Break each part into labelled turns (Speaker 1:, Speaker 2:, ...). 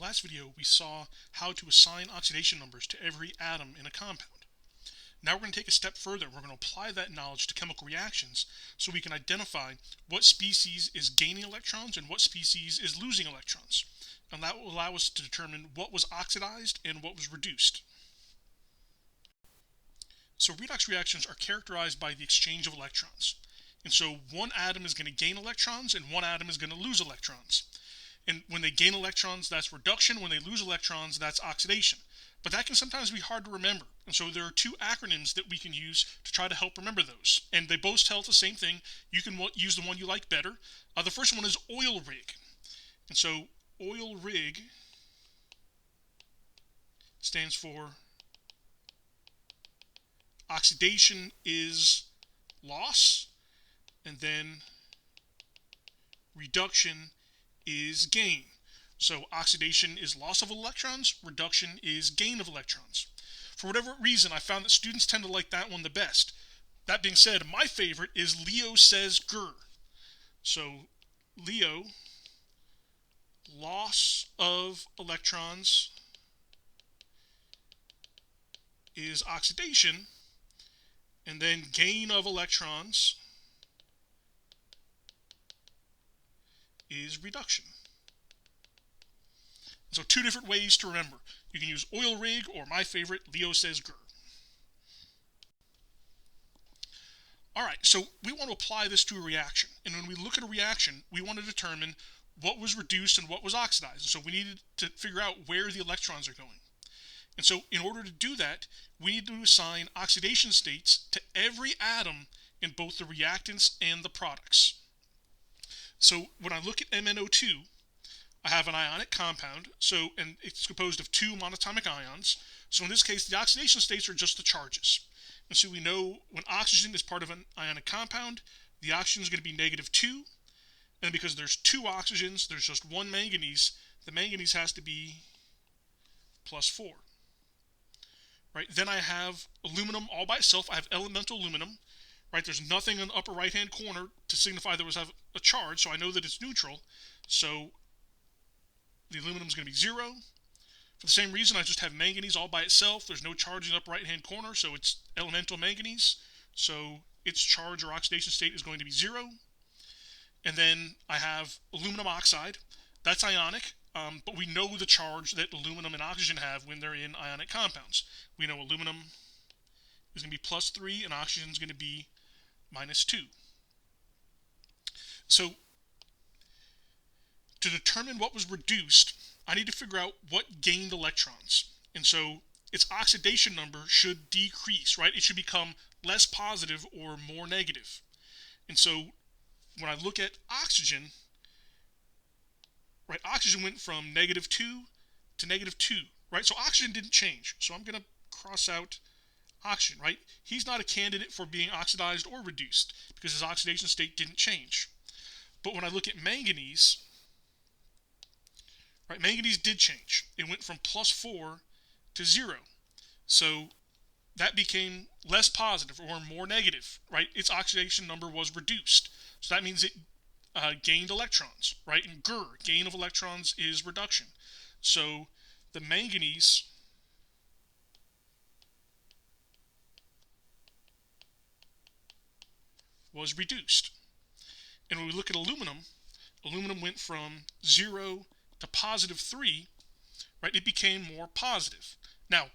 Speaker 1: last video, we saw how to assign oxidation numbers to every atom in a compound. Now we're going to take a step further. We're going to apply that knowledge to chemical reactions so we can identify what species is gaining electrons and what species is losing electrons. And that will allow us to determine what was oxidized and what was reduced. So redox reactions are characterized by the exchange of electrons. And so one atom is going to gain electrons and one atom is going to lose electrons. And when they gain electrons, that's reduction. When they lose electrons, that's oxidation. But that can sometimes be hard to remember. And so there are two acronyms that we can use to try to help remember those. And they both tell the same thing. You can use the one you like better. The first one is oil rig. And so oil rig stands for oxidation is loss, and then reduction is gain. So oxidation is loss of electrons, reduction is gain of electrons. For whatever reason, I found that students tend to like that one the best. That being said, my favorite is Leo says Ger. So Leo, loss of electrons is oxidation, and then gain of electrons is reduction. So two different ways to remember. You can use oil rig or my favorite, Leo says Ger. Alright, so we want to apply this to a reaction. And when we look at a reaction, we want to determine what was reduced and what was oxidized. So we needed to figure out where the electrons are going. And so in order to do that, we need to assign oxidation states to every atom in both the reactants and the products. So when I look at MnO2, I have an ionic compound, and it's composed of two monatomic ions. So in this case, the oxidation states are just the charges. And so we know when oxygen is part of an ionic compound, the oxygen is going to be -2. And because there's two oxygens, there's just one manganese, the manganese has to be +4. Right? Then I have aluminum all by itself. I have elemental aluminum. Right? There's nothing in the upper right-hand corner to signify there was a charge, so I know that it's neutral. So the aluminum is going to be 0. For the same reason, I just have manganese all by itself. There's no charge in the upper right-hand corner, so it's elemental manganese. So its charge or oxidation state is going to be 0. And then I have aluminum oxide. That's ionic. But we know the charge that aluminum and oxygen have when they're in ionic compounds. We know aluminum is going to be +3 and oxygen is going to be -2. So to determine what was reduced, I need to figure out what gained electrons. And so its oxidation number should decrease, right? It should become less positive or more negative. And so when I look at oxygen, right, oxygen went from -2 to -2, right? So oxygen didn't change. So I'm going to cross out oxygen, right? He's not a candidate for being oxidized or reduced because his oxidation state didn't change. But when I look at manganese, right, manganese did change. It went from +4 to 0. So that became less positive or more negative, right? Its oxidation number was reduced. So that means it gained electrons, right? And Ger, gain of electrons, is reduction. So the manganese was reduced. And when we look at aluminum, aluminum went from 0 to +3, right? It became more positive. Now,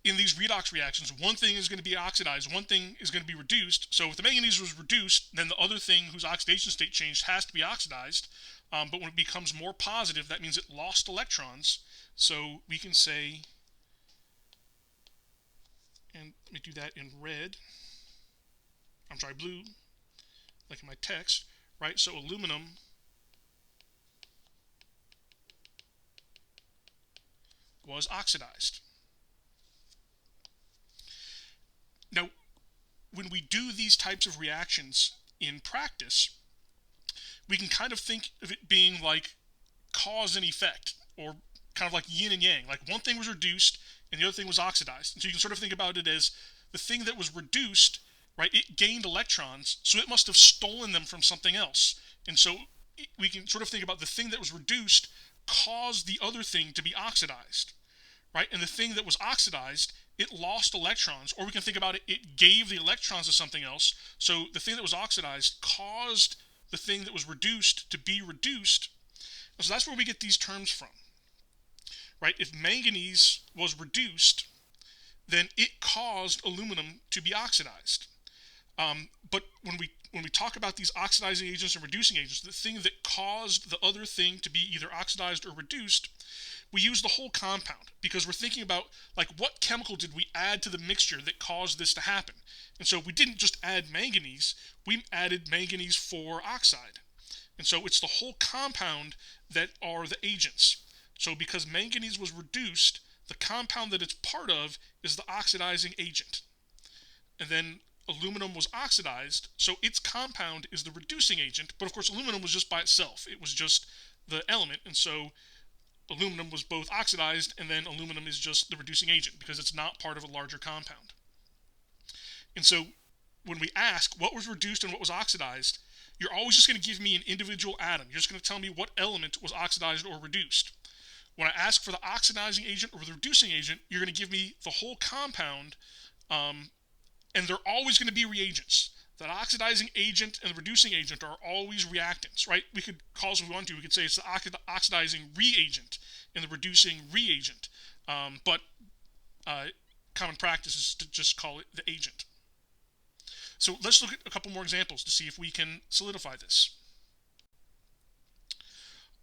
Speaker 1: in these redox reactions, one thing is going to be oxidized, one thing is going to be reduced. So if the manganese was reduced, then the other thing whose oxidation state changed has to be oxidized. But when it becomes more positive, that means it lost electrons. So we can say, and let me do that in red, blue, like in my text, right? So aluminum was oxidized. Now, when we do these types of reactions in practice, we can kind of think of it being like cause and effect, or kind of like yin and yang. Like one thing was reduced and the other thing was oxidized. And so you can sort of think about it as the thing that was reduced, right, it gained electrons, so it must have stolen them from something else. And so we can sort of think about the thing that was reduced caused the other thing to be oxidized, right? And the thing that was oxidized, it lost electrons, or we can think about it, it gave the electrons to something else. So the thing that was oxidized caused the thing that was reduced to be reduced. And so that's where we get these terms from, right? If manganese was reduced, then it caused aluminum to be oxidized. But when we talk about these oxidizing agents and reducing agents, the thing that caused the other thing to be either oxidized or reduced, we use the whole compound, because we're thinking about, like, what chemical did we add to the mixture that caused this to happen? And so we didn't just add manganese, we added manganese 4 oxide. And so it's the whole compound that are the agents. So because manganese was reduced, the compound that it's part of is the oxidizing agent. And then aluminum was oxidized, so its compound is the reducing agent. But of course, aluminum was just by itself. It was just the element, and so aluminum was both oxidized, and then aluminum is just the reducing agent because it's not part of a larger compound. And so when we ask what was reduced and what was oxidized, you're always just going to give me an individual atom. You're just going to tell me what element was oxidized or reduced. When I ask for the oxidizing agent or the reducing agent, you're going to give me the whole compound, and they're always going to be reagents. That oxidizing agent and the reducing agent are always reactants, right? We could call it, if we want to, we could say it's the oxidizing reagent and the reducing reagent. But common practice is to just call it the agent. So let's look at a couple more examples to see if we can solidify this.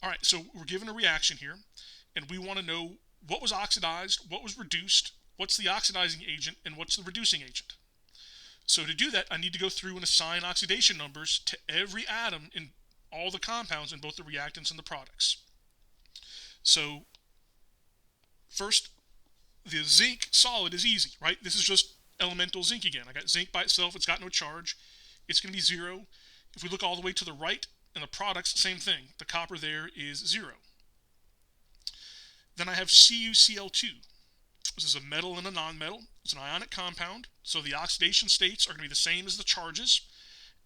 Speaker 1: All right, so we're given a reaction here, and we want to know what was oxidized, what was reduced, what's the oxidizing agent, and what's the reducing agent. So to do that, I need to go through and assign oxidation numbers to every atom in all the compounds in both the reactants and the products. So first, the zinc solid is easy, right? This is just elemental zinc again. I got zinc by itself, it's got no charge. It's going to be 0. If we look all the way to the right in the products, same thing. The copper there is 0. Then I have CuCl2. This is a metal and a nonmetal. It's an ionic compound, so the oxidation states are going to be the same as the charges.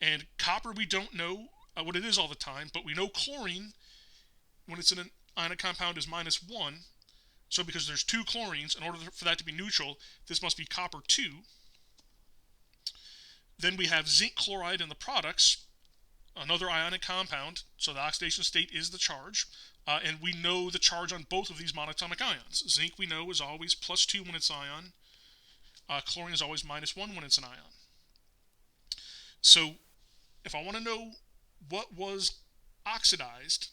Speaker 1: And copper, we don't know what it is all the time, but we know chlorine, when it's in an ionic compound, is -1. So because there's 2 chlorines, in order for that to be neutral, this must be copper 2. Then we have zinc chloride in the products, another ionic compound, so the oxidation state is the charge. And we know the charge on both of these monatomic ions. Zinc, we know, is always +2 when it's ion. Chlorine is always -1 when it's an ion. So if I want to know what was oxidized,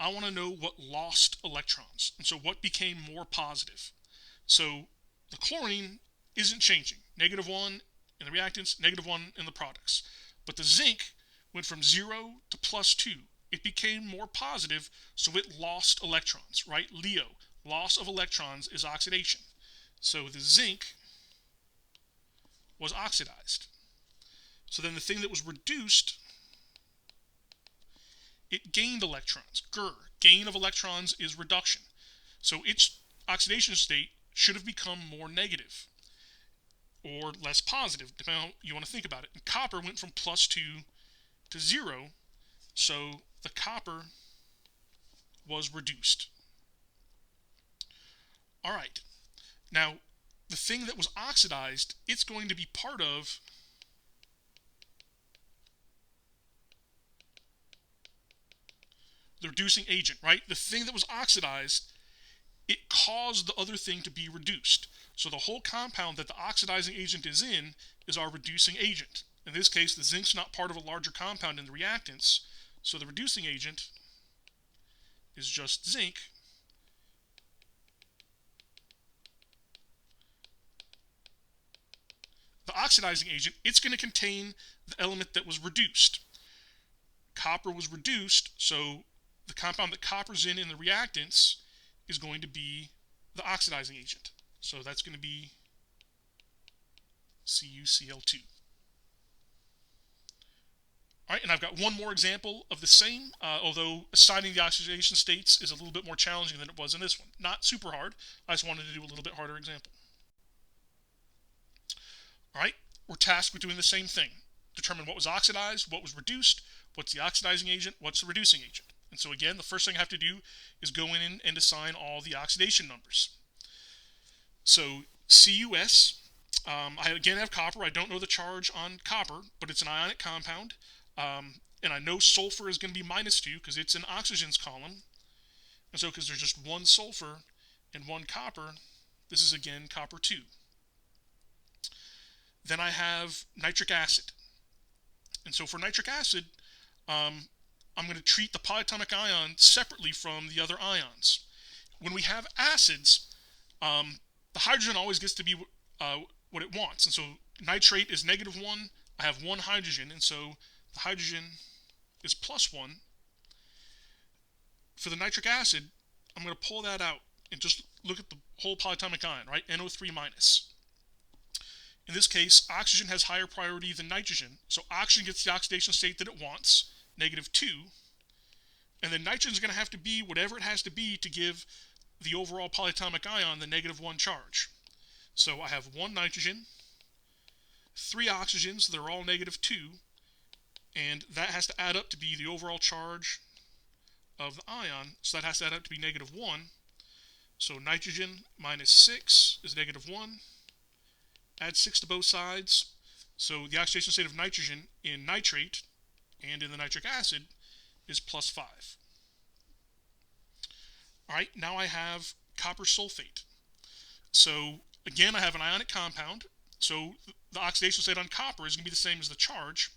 Speaker 1: I want to know what lost electrons. And so what became more positive. So the chlorine isn't changing. -1 in the reactants, -1 in the products. But the zinc went from 0 to +2. It became more positive, so it lost electrons, right? Leo, loss of electrons is oxidation. So the zinc was oxidized. So then the thing that was reduced, it gained electrons. Gain of electrons is reduction. So its oxidation state should have become more negative or less positive, depending on how you want to think about it. And copper went from +2 to 0, so the copper was reduced. All right, now the thing that was oxidized, it's going to be part of the reducing agent, right? The thing that was oxidized, it caused the other thing to be reduced. So the whole compound that the oxidizing agent is in is our reducing agent. In this case, the zinc's not part of a larger compound in the reactants, so the reducing agent is just zinc. The oxidizing agent, it's going to contain the element that was reduced. Copper was reduced, so the compound that copper's in the reactants is going to be the oxidizing agent. So that's going to be CuCl2. All right, and I've got one more example of the same, although assigning the oxidation states is a little bit more challenging than it was in this one. Not super hard, I just wanted to do a little bit harder example. All right, we're tasked with doing the same thing. determine what was oxidized, what was reduced, what's the oxidizing agent, what's the reducing agent. And so again, the first thing I have to do is go in and assign all the oxidation numbers. So CuS, I again have copper. I don't know the charge on copper, but it's an ionic compound. And I know sulfur is going to be -2 because it's an oxygens column. And so because there's just one sulfur and one copper, this is again copper 2. Then I have nitric acid. And so for nitric acid, I'm going to treat the polyatomic ion separately from the other ions. When we have acids, the hydrogen always gets to be what it wants. And so nitrate is -1. I have one hydrogen, and so the hydrogen is +1. For the nitric acid, I'm going to pull that out and just look at the whole polyatomic ion, right? NO3-. In this case, oxygen has higher priority than nitrogen, so oxygen gets the oxidation state that it wants, -2, and then nitrogen is going to have to be whatever it has to be to give the overall polyatomic ion the -1 charge. So I have one nitrogen, 3 oxygens, they're all -2, and that has to add up to be the overall charge of the ion, so that has to add up to be -1. So nitrogen -6 is -1. Add 6 to both sides. So the oxidation state of nitrogen in nitrate and in the nitric acid is +5. Alright, now I have copper sulfate. So again, I have an ionic compound. So the oxidation state on copper is going to be the same as the charge.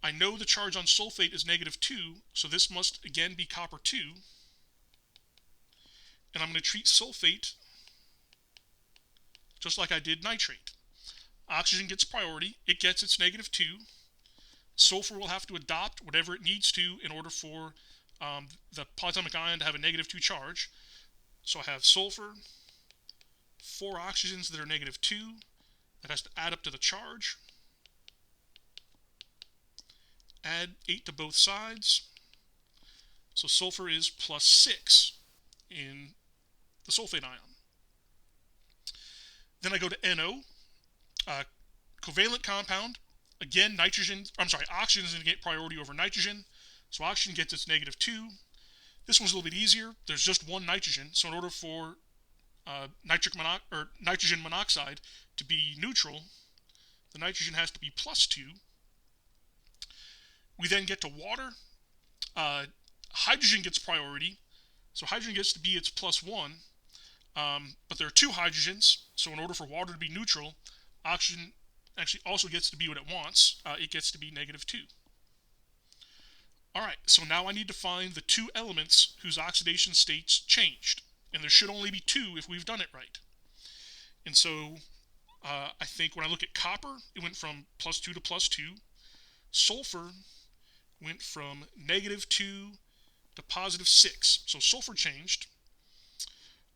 Speaker 1: I know the charge on sulfate is -2, so this must again be copper 2. And I'm going to treat sulfate just like I did nitrate. Oxygen gets priority, it gets its -2. Sulfur will have to adopt whatever it needs to in order for the polyatomic ion to have a -2 charge. So I have sulfur, 4 oxygens that are -2, that has to add up to the charge. Add 8 to both sides. So sulfur is +6 in the sulfate ion. Then I go to NO, covalent compound. Again, oxygen is going to get priority over nitrogen. So oxygen gets its -2. This one's a little bit easier. There's just one nitrogen. So in order for nitrogen monoxide to be neutral, the nitrogen has to be +2. We then get to water. Hydrogen gets priority. So hydrogen gets to be its +1. But there are 2 hydrogens, so in order for water to be neutral, oxygen actually also gets to be what it wants. It gets to be -2. Alright, so now I need to find the 2 elements whose oxidation states changed. And there should only be 2 if we've done it right. And so I think when I look at copper, it went from +2 to +2. Sulfur went from -2 to +6. So sulfur changed.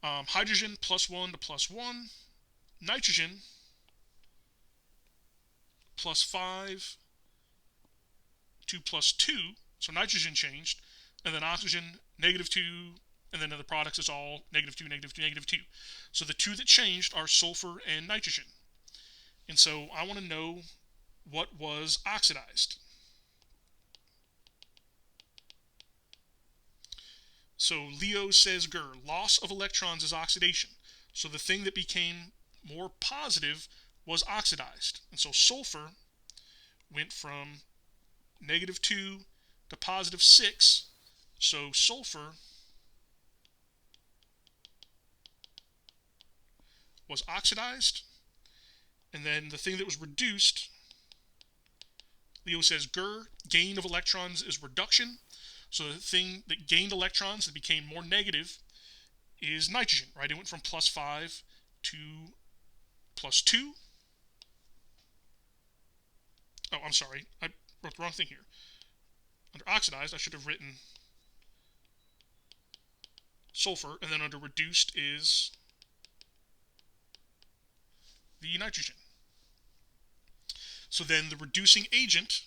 Speaker 1: Hydrogen +1 to +1. Nitrogen +5 to +2. So nitrogen changed. And then oxygen -2. And then the products is all -2, -2, -2. So the 2 that changed are sulfur and nitrogen. And so I want to know what was oxidized. So Leo says GER, loss of electrons is oxidation. So the thing that became more positive was oxidized. And so sulfur went from -2 to +6. So sulfur was oxidized. And then the thing that was reduced, Leo says GER, gain of electrons is reduction. So the thing that gained electrons, that became more negative, is nitrogen, right? It went from +5 to +2. Oh, I'm sorry. I wrote the wrong thing here. Under oxidized, I should have written sulfur, and then under reduced is the nitrogen. So then the reducing agent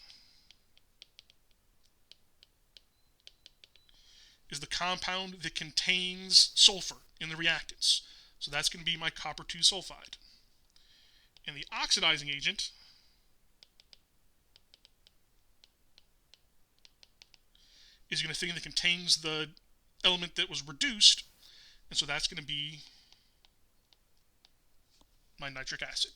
Speaker 1: is the compound that contains sulfur in the reactants. So that's going to be my copper 2 sulfide. And the oxidizing agent is going to thing that contains the element that was reduced, and so that's going to be my nitric acid.